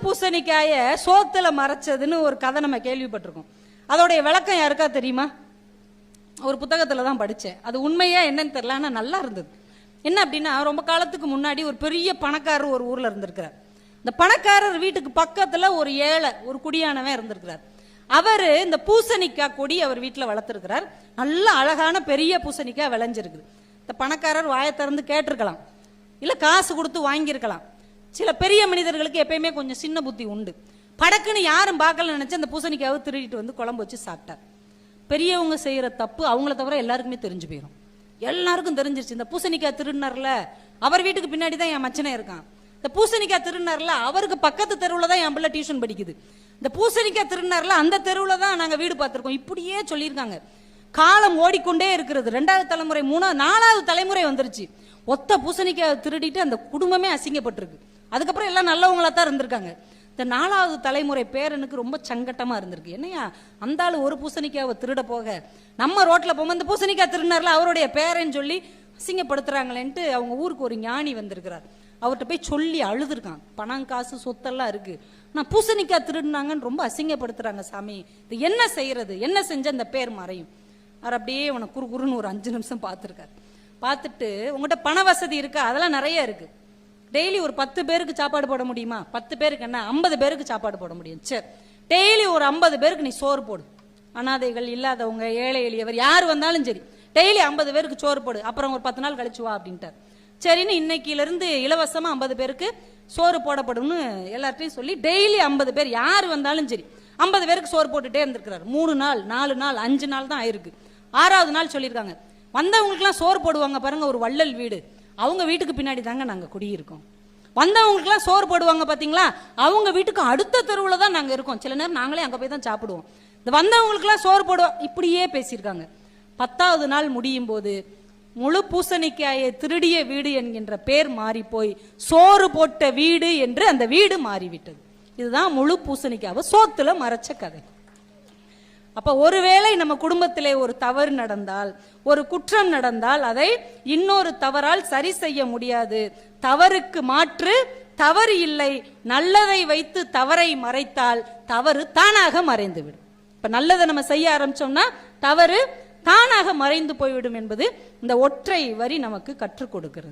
பூசணிக்காய சோத்துல மறைச்சதுன்னு ஒரு கதை நம்ம கேள்விப்பட்டிருக்கோம். அதோடைய விளக்கம் யாருக்கா தெரியுமா? ஒரு புத்தகத்துல தான் படிச்சேன். அது உண்மையா என்னன்னு தெரியல, ஆனா நல்லா இருந்தது. என்ன அப்படின்னா, ரொம்ப காலத்துக்கு முன்னாடி ஒரு பெரிய பணக்காரர் ஒரு ஊர்ல இருந்திருக்கிறார். இந்த பணக்காரர் வீட்டுக்கு பக்கத்துல ஒரு ஏழை, ஒரு குடியானவன் இருந்திருக்கிறார். அவரு இந்த பூசணிக்காய் கொடி அவர் வீட்டுல வளர்த்திருக்கிறார். நல்ல அழகான பெரிய பூசணிக்காய் விளைஞ்சிருக்குது. இந்த பணக்காரர் வாயை திறந்து கேட்டிருக்கலாம், இல்ல காசு கொடுத்து வாங்கியிருக்கலாம். சில பெரிய மனிதர்களுக்கு எப்பயுமே கொஞ்சம் சின்ன புத்தி உண்டு. படக்குன்னு யாரும் பார்க்கல நினைச்சு அந்த பூசணிக்காவை திருடிட்டு வந்து குழம்பு வச்சு சாப்பிட்டார். பெரியவங்க செய்யற தப்பு அவங்கள தவிர எல்லாருக்குமே தெரிஞ்சு போயிடும். எல்லாருக்கும் தெரிஞ்சிருச்சு, இந்த பூசணிக்காய் திருடினார்ல அவர் வீட்டுக்கு பின்னாடி தான் என் மச்சனை இருக்கான், இந்த பூசணிக்காய் திருடினார்ல அவருக்கு பக்கத்து தெருவில் தான் என் பிள்ளை டியூஷன் படிக்குது, இந்த பூசணிக்காய் திருடினார்ல அந்த தெருவில் தான் நாங்கள் வீடு பார்த்துருக்கோம், இப்படியே சொல்லியிருக்காங்க. காலம் ஓடிக்கொண்டே இருக்கிறது. 2வது தலைமுறை, 3வது, 4வது தலைமுறை வந்துருச்சு. ஒத்த பூசணிக்காய் திருடிட்டு அந்த குடும்பமே அசிங்கப்பட்டிருக்கு. அதுக்கப்புறம் எல்லாம் நல்லவங்களா தான் இருந்திருக்காங்க. இந்த 4வது தலைமுறை பேரனுக்கு ரொம்ப சங்கட்டமா இருந்திருக்கு. என்னையா அந்த ஆளு ஒரு பூசணிக்காவை திருட போக நம்ம ரோட்ல போகும்போது இந்த பூசணிக்காய் திருடினார்ல அவருடைய பேரன்னு சொல்லி அசிங்கப்படுத்துறாங்களேன்ட்டு அவங்க ஊருக்கு ஒரு ஞானி வந்திருக்கிறார். அவர்கிட்ட போய் சொல்லி அழுதுருக்கான். பணம் காசு சொத்தெல்லாம் இருக்கு, நான் பூசணிக்காய் திருடினாங்கன்னு ரொம்ப அசிங்கப்படுத்துறாங்க சாமி, இது என்ன செய்யறது, என்ன செஞ்ச அந்த பேர் மறையும். அவர் அப்படியே அவனை குறுகுறுன்னு ஒரு 5 நிமிஷம் பார்த்துருக்காரு. பார்த்துட்டு, உங்கள்கிட்ட பண வசதி இருக்கா? அதெல்லாம் நிறைய இருக்கு. டெய்லி ஒரு 10 பேருக்கு சாப்பாடு போட முடியுமா? 10 பேருக்கு என்ன 50 பேருக்கு சாப்பாடு போட முடியும். சரி, டெய்லி ஒரு 50 பேருக்கு நீ சோறு போடு. அனாதைகள், இல்லாதவங்க, ஏழை எளியவர் யார் வந்தாலும் சரி, டெய்லி 50 பேருக்கு சோறு போடு. அப்புறம் ஒரு 10 நாள் கழிச்சு வா அப்படின்ட்டார். சரின்னு இன்னைக்குல இருந்து இலவசமா 50 பேருக்கு சோறு போடப்படும்னு எல்லார்ட்டையும் சொல்லி டெய்லி 50 பேர் யார் வந்தாலும் சரி 50 பேருக்கு சோறு போட்டுட்டே இருந்திருக்கிறார். 3 நாள், 4 நாள், 5 நாள் தான் ஆயிருக்கு. 6வது நாள் சொல்லியிருக்காங்க, வந்தவங்களுக்குலாம் சோறு போடுவாங்க பாருங்க, ஒரு வள்ளல் வீடு, அவங்க வீட்டுக்கு பின்னாடி தாங்க நாங்க குடியிருக்கோம். வந்தவங்களுக்குலாம் சோறு போடுவாங்க பாத்தீங்களா, அவங்க வீட்டுக்கு அடுத்த தெருவில் தான் நாங்க இருக்கோம். சில நேரம் நாங்களே அங்க போய் தான் சாப்பிடுவோம். இந்த வந்தவங்களுக்குலாம் சோறு போடுவோம், இப்படியே பேசியிருக்காங்க. 10வது நாள் முடியும் போது முழு பூசணிக்காயை திருடிய வீடு என்கின்ற பேர் மாறி போய் சோறு போட்ட வீடு என்று அந்த வீடு மாறிவிட்டது. இதுதான் முழு பூசணிக்காவை சோத்துல மறைச்ச கதை. அப்ப ஒருவேளை நம்ம குடும்பத்திலே ஒரு தவறு நடந்தால், ஒரு குற்றம் நடந்தால், அதை இன்னொரு தவறால் சரி செய்ய முடியாது. தவறுக்கு மாற்று தவறு இல்லை. நல்லதை வைத்து தவறை மறைத்தால் தவறு தானாக மறைந்து விடும். இப்ப நல்லதை நம்ம செய்ய ஆரம்பிச்சோம்னா தவறு தானாக மறைந்து போய்விடும் என்பது இந்த ஒற்றை வரி நமக்கு கற்றுக் கொடுக்கிறது.